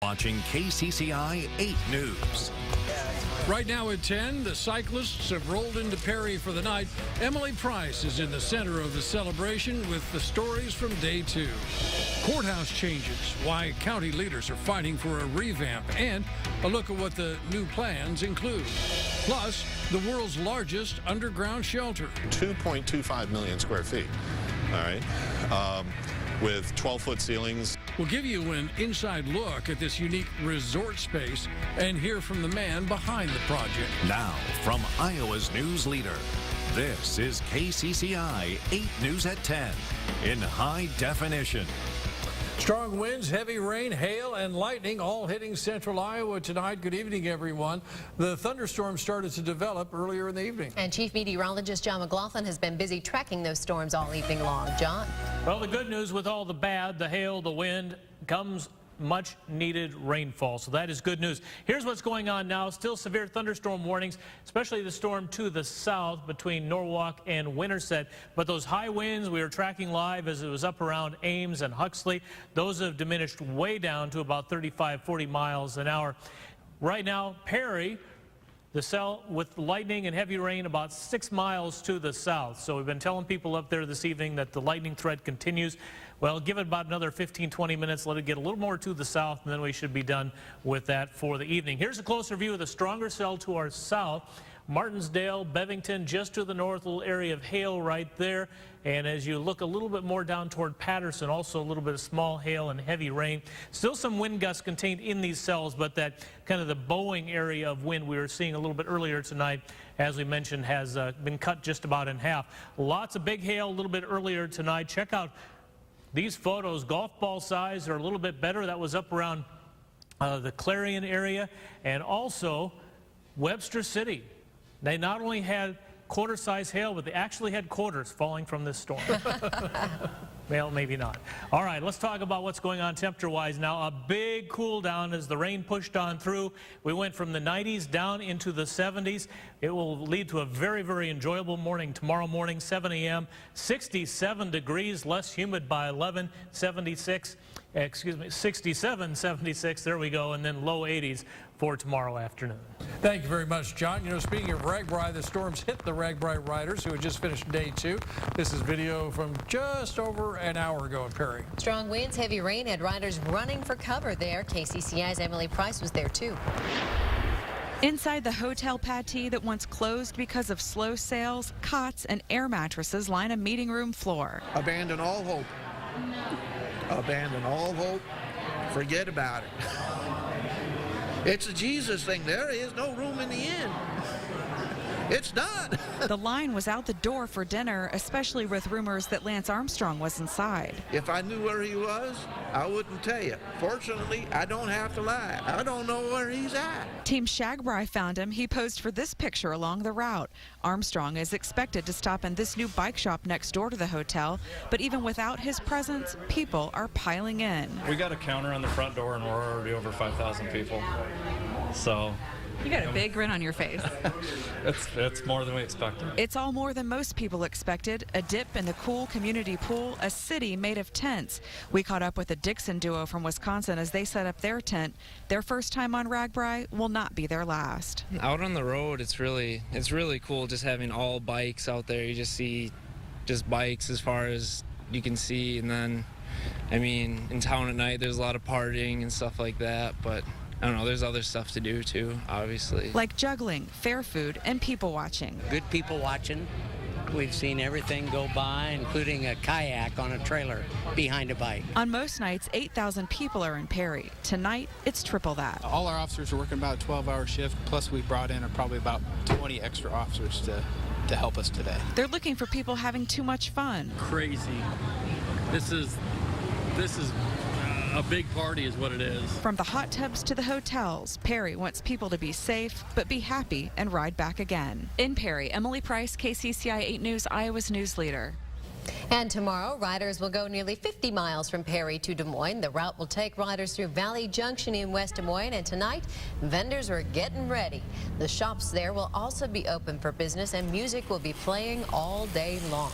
Watching KCCI 8 News. Right now at 10, the cyclists have rolled into Perry for the night. Emily Price is in the center of the celebration with the stories from day 2. Courthouse changes, why county leaders are fighting for a revamp, and a look at what the new plans include. Plus, the world's largest underground shelter. 2.25 million square feet, all right, with 12-foot ceilings. We'll give you an inside look at this unique resort space and hear from the man behind the project. Now, from Iowa's news leader, this is KCCI 8 News at 10 in high definition. Strong winds, heavy rain, hail, and lightning all hitting central Iowa tonight. Good evening, everyone. The thunderstorm started to develop earlier in the evening. And Chief Meteorologist John McLaughlin has been busy tracking those storms all evening long. John? Well, the good news with all the bad, the hail, the wind, comes much needed rainfall. So that is good news. Here's what's going on now. Still severe thunderstorm warnings, especially the storm to the south between Norwalk and Winterset. But those high winds we were tracking live as it was up around Ames and Huxley, those have diminished way down to about 35, 40 miles an hour. Right now, Perry, the cell with lightning and heavy rain about 6 miles to the south. So we've been telling people up there this evening that the lightning threat continues. Well, give it about another 15, 20 minutes, let it get a little more to the south, and then we should be done with that for the evening. Here's a closer view of the stronger cell to our south. Martinsdale, Bevington, just to the north, a little area of hail right there. And as you look a little bit more down toward Patterson, also a little bit of small hail and heavy rain. Still some wind gusts contained in these cells, but that kind of the bowing area of wind we were seeing a little bit earlier tonight, as we mentioned, has been cut just about in half. Lots of big hail a little bit earlier tonight. Check out these photos, golf ball size, are a little bit better. That was up around the Clarion area, and also Webster City. They not only had quarter-size hail, but they actually had quarters falling from this storm. Well, maybe not. All right, let's talk about what's going on temperature-wise now. A big cool down as the rain pushed on through. We went from the 90s down into the 70s. It will lead to a very, very enjoyable morning tomorrow morning, 7 a.m. 67 degrees, less humid by 11, 67, 76, there we go, and then low 80s for tomorrow afternoon. Thank you very much, John. You know, speaking of RAGBRAI, the storms hit the RAGBRAI riders who had just finished day 2. This is video from just over an hour ago in Perry. Strong winds, heavy rain had riders running for cover there. KCCI's Emily Price was there too. Inside the hotel patio that once closed because of slow sales, cots and air mattresses line a meeting room floor. Abandon all hope. Abandon all hope. Forget about it. It's a Jesus thing. There is no room in the inn. It's done. The line was out the door for dinner, especially with rumors that Lance Armstrong was inside. If I knew where he was, I wouldn't tell you. Fortunately, I don't have to lie. I don't know where he's at. Team Shagbry found him. He posed for this picture along the route. Armstrong is expected to stop in this new bike shop next door to the hotel, but even without his presence, people are piling in. We got a counter on the front door and we're already over 5,000 people. So you got a big grin on your face. it's more than we expected. It's all more than most people expected. A dip in the cool community pool, a city made of tents. We caught up with the Dixon duo from Wisconsin as they set up their tent. Their first time on RAGBRAI will not be their last. Out on the road, it's really cool just having all bikes out there. You just see just bikes as far as you can see, and then, I mean, in town at night there's a lot of partying and stuff like that, but I don't know, there's other stuff to do too, obviously. Like juggling, fair food, and people watching. Good people watching. We've seen everything go by, including a kayak on a trailer behind a bike. On most nights, 8,000 people are in Perry. Tonight, it's triple that. All our officers are working about a 12-hour shift, plus we brought in probably about 20 extra officers to help us today. They're looking for people having too much fun. Crazy. This is a big party is what it is. From the hot tubs to the hotels, Perry wants people to be safe, but be happy and ride back again. In Perry, Emily Price, KCCI 8 News, Iowa's news leader. And tomorrow, riders will go nearly 50 miles from Perry to Des Moines. The route will take riders through Valley Junction in West Des Moines, and tonight, vendors are getting ready. The shops there will also be open for business, and music will be playing all day long.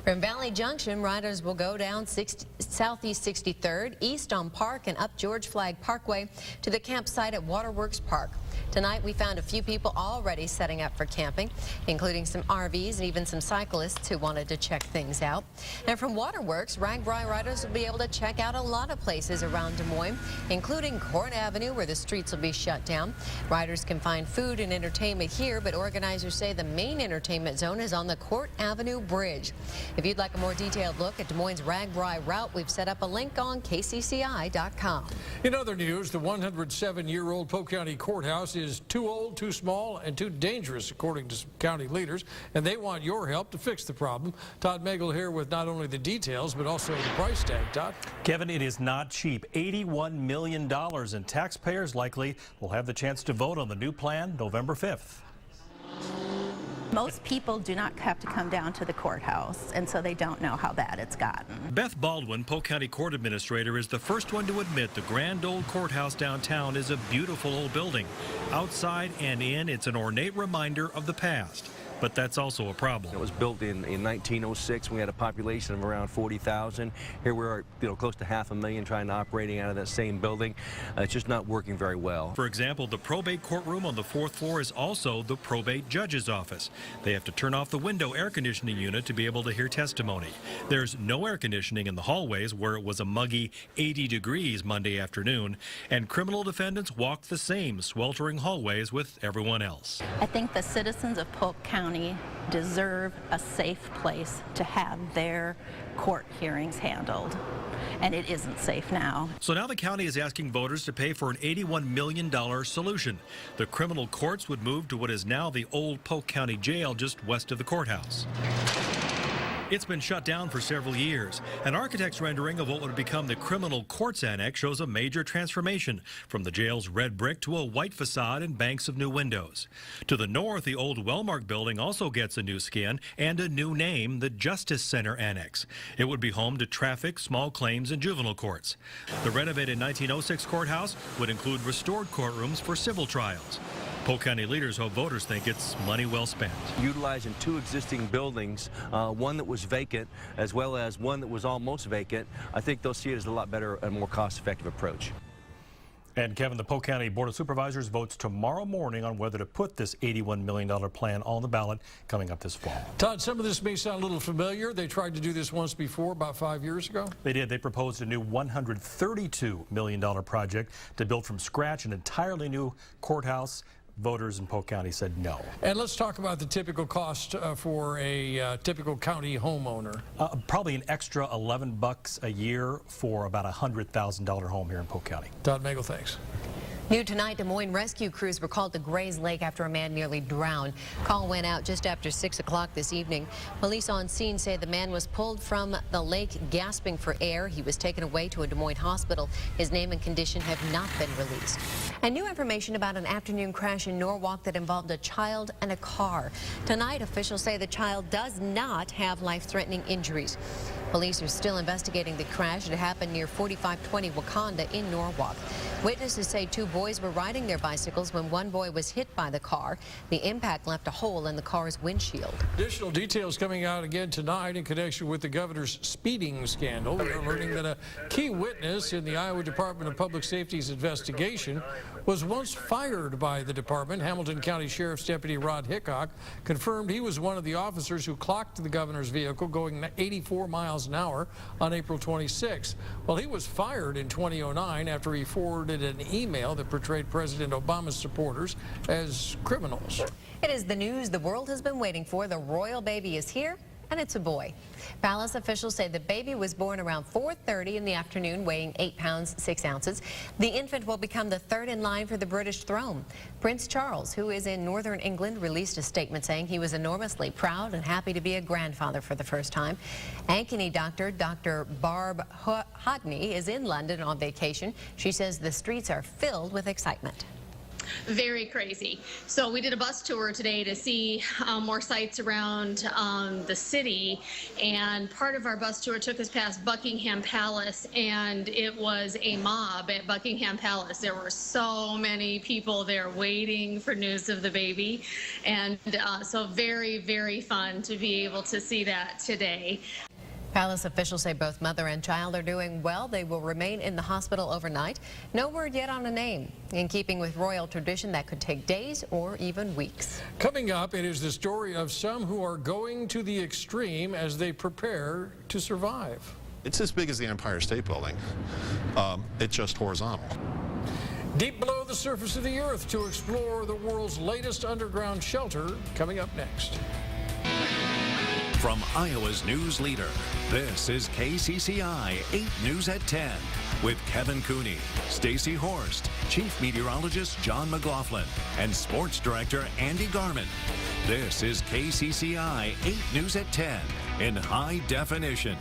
From Valley Junction, riders will go down Southeast 63rd, east on Park and up George Flagg Parkway to the campsite at Waterworks Park. Tonight, we found a few people already setting up for camping, including some RVs and even some cyclists who wanted to check things out. And from Waterworks, RAGBRAI riders will be able to check out a lot of places around Des Moines, including Court Avenue, where the streets will be shut down. Riders can find food and entertainment here, but organizers say the main entertainment zone is on the Court Avenue Bridge. If you'd like a more detailed look at Des Moines' RAGBRAI route, we've set up a link on KCCI.com. In other news, the 107-year-old Polk County Courthouse is too old, too small, and too dangerous, according to some county leaders, and they want your help to fix the problem. Todd Magel here with not only the details, but also the price tag. Todd? Kevin, it is not cheap. $81 million, and taxpayers likely will have the chance to vote on the new plan November 5th. Most people do not have to come down to the courthouse, and so they don't know how bad it's gotten. Beth Baldwin, Polk County Court Administrator, is the first one to admit the grand old courthouse downtown is a beautiful old building. Outside and in, it's an ornate reminder of the past. But that's also a problem. It was built in 1906. We had a population of around 40,000. Here we are, close to 500,000 trying to operating out of that same building. It's just not working very well. For example, the probate courtroom on the 4th floor is also the probate judge's office. They have to turn off the window air conditioning unit to be able to hear testimony. There's no air conditioning in the hallways where it was a muggy 80 degrees Monday afternoon, and criminal defendants walked the same sweltering hallways with everyone else. I think the citizens of Polk County deserve a safe place to have their court hearings handled, and it isn't safe now. So now the county is asking voters to pay for an $81 million solution. The criminal courts would move to what is now the old Polk County Jail just west of the courthouse. It's been shut down for several years. An architect's rendering of what would become the criminal courts annex shows a major transformation from the jail's red brick to a white facade and banks of new windows. To the north, the old Wellmark building also gets a new skin and a new name, the Justice Center Annex. It would be home to traffic, small claims, and juvenile courts. The renovated 1906 courthouse would include restored courtrooms for civil trials. Polk County leaders hope voters think it's money well spent. Utilizing two existing buildings, one that was vacant as well as one that was almost vacant, I think they'll see it as a lot better and more cost-effective approach. And Kevin, the Polk County Board of Supervisors votes tomorrow morning on whether to put this $81 million plan on the ballot coming up this fall. Todd, some of this may sound a little familiar. They tried to do this once before, about 5 years ago. They did. They proposed a new $132 million project to build from scratch an entirely new courthouse. Voters in Polk County said no. And let's talk about the typical cost for a typical county homeowner. Probably an extra $11 a year for about a $100,000 home here in Polk County. Todd Magel, thanks. New tonight, Des Moines rescue crews were called to Grays Lake after a man nearly drowned. Call went out just after 6 o'clock this evening. Police on scene say the man was pulled from the lake gasping for air. He was taken away to a Des Moines hospital. His name and condition have not been released. And new information about an afternoon crash in Norwalk that involved a child and a car. Tonight, officials say the child does not have life-threatening injuries. Police are still investigating the crash. It happened near 4520 Wakanda in Norwalk. Witnesses say two boys were riding their bicycles when one boy was hit by the car. The impact left a hole in the car's windshield. Additional details coming out again tonight in connection with the governor's speeding scandal. We're learning that a key witness in the Iowa Department of Public Safety's investigation was once fired by the department. Hamilton County Sheriff's Deputy Rod Hickok confirmed he was one of the officers who clocked the governor's vehicle going 84 miles an hour on April 26. Well, he was fired in 2009 after he forwarded an email that portrayed President Obama's supporters as criminals. It is the news the world has been waiting for. The royal baby is here, and it's a boy. Palace officials say the baby was born around 4:30 in the afternoon, weighing 8 pounds 6 ounces. The infant will become the third in line for the British throne. Prince Charles, who is in northern England, released a statement saying he was enormously proud and happy to be a grandfather for the first time. Ankeny doctor Dr. Barb Hodney is in London on vacation. She says the streets are filled with excitement. very crazy. So we did a bus tour today to see more sites around the city, and part of our bus tour took us past Buckingham Palace, and it was a mob at Buckingham Palace. There were so many people there waiting for news of the baby, and so very, very fun to be able to see that today. Palace officials say both mother and child are doing well. They will remain in the hospital overnight. No word yet on a name. In keeping with royal tradition, that could take days or even weeks. Coming up, it is the story of some who are going to the extreme as they prepare to survive. It's as big as the Empire State Building. It's just horizontal. Deep below the surface of the earth to explore the world's latest underground shelter, coming up next. From Iowa's news leader, this is KCCI 8 News at 10 with Kevin Cooney, Stacy Horst, Chief Meteorologist John McLaughlin, and Sports Director Andy Garman. This is KCCI 8 News at 10 in high definition.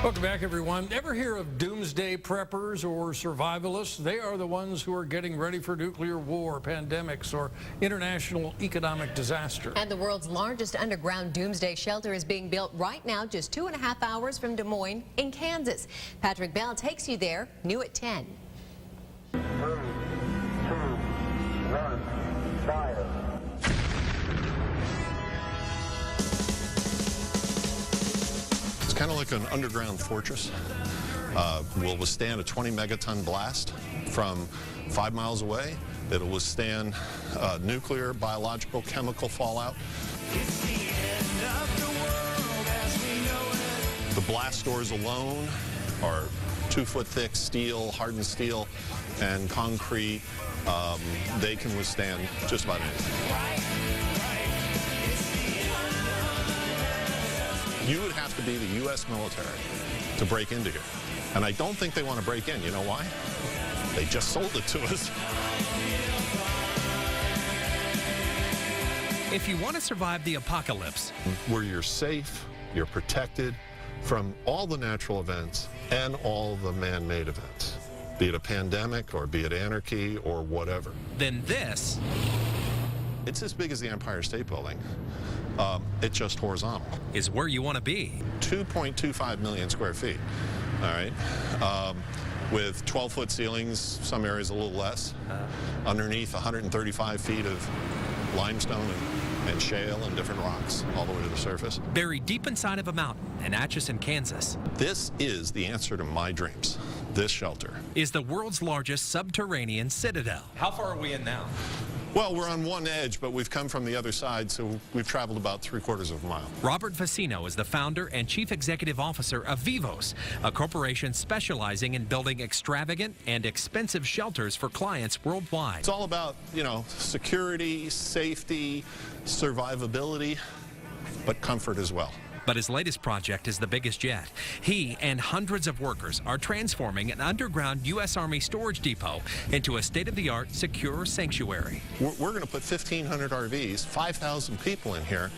Welcome back, everyone. Ever hear of doomsday preppers or survivalists? They are the ones who are getting ready for nuclear war, pandemics, or international economic disaster. And the world's largest underground doomsday shelter is being built right now, just 2.5 hours from Des Moines in Kansas. Patrick Bell takes you there, new at 10. 3, 2, 1, fire. It's kind of like an underground fortress. Will withstand a 20 megaton blast from 5 miles away. It'll withstand nuclear, biological, chemical fallout. The blast doors alone are 2-foot thick steel, hardened steel, and concrete. They can withstand just about anything. You would have to be the U.S. military to break into here. And I don't think they want to break in. You know why? They just sold it to us. If you want to survive the apocalypse, where you're safe, you're protected from all the natural events and all the man-made events, be it a pandemic or be it anarchy or whatever. Then this... It's as big as the Empire State Building. It's just horizontal. Is where you want to be. 2.25 million square feet, all right? With 12-foot ceilings, some areas a little less. Underneath, 135 feet of limestone and shale and different rocks all the way to the surface. Buried deep inside of a mountain in Atchison, Kansas. This is the answer to my dreams. This shelter is the world's largest subterranean citadel. How far are we in now? Well, we're on one edge, but we've come from the other side, so we've traveled about 3/4 of a mile. Robert Facino is the founder and chief executive officer of Vivos, a corporation specializing in building extravagant and expensive shelters for clients worldwide. It's all about, security, safety, survivability, but comfort as well. But his latest project is the biggest yet. He and hundreds of workers are transforming an underground U.S. Army storage depot into a state-of-the-art secure sanctuary. We're going to put 1,500 RVs, 5,000 people in here,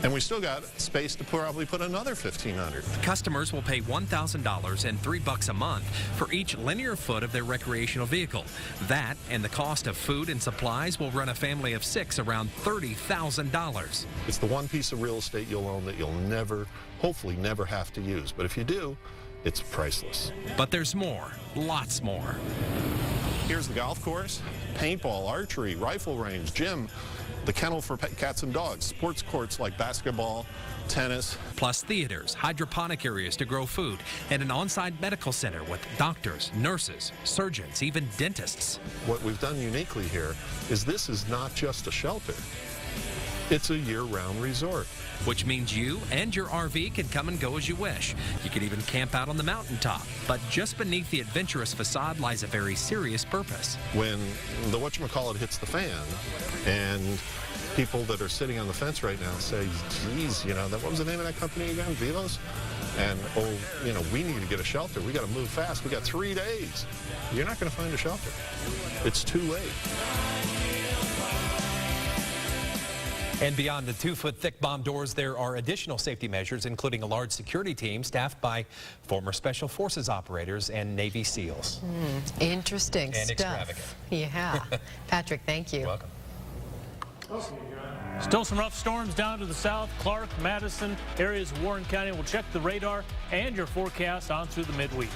and we still got space to probably put another 1,500. Customers will pay $1,000 and $3 a month for each linear foot of their recreational vehicle. That and the cost of food and supplies will run a family of 6 around $30,000. It's the one piece of real estate you'll own that you'll never, hopefully never have to use. But if you do, it's priceless. But there's more, lots more. Here's the golf course, paintball, archery, rifle range, gym, the kennel for cats and dogs, sports courts like basketball, tennis. Plus theaters, hydroponic areas to grow food, and an on-site medical center with doctors, nurses, surgeons, even dentists. What we've done uniquely here is this is not just a shelter. It's a year-round resort. Which means you and your RV can come and go as you wish. You can even camp out on the mountaintop. But just beneath the adventurous facade lies a very serious purpose. When the whatchamacallit hits the fan, and people that are sitting on the fence right now say, geez, what was the name of that company again, Vivos? And, we need to get a shelter. We got to move fast. We got 3 days. You're not going to find a shelter. It's too late. And beyond the 2-foot thick bomb doors, there are additional safety measures, including a large security team staffed by former Special Forces operators and Navy SEALs. Interesting and stuff. extravagant. Yeah. Patrick, thank you. Welcome. Still some rough storms down to the south. Clark, Madison, areas of Warren County. We'll check the radar and your forecast on through the midweek.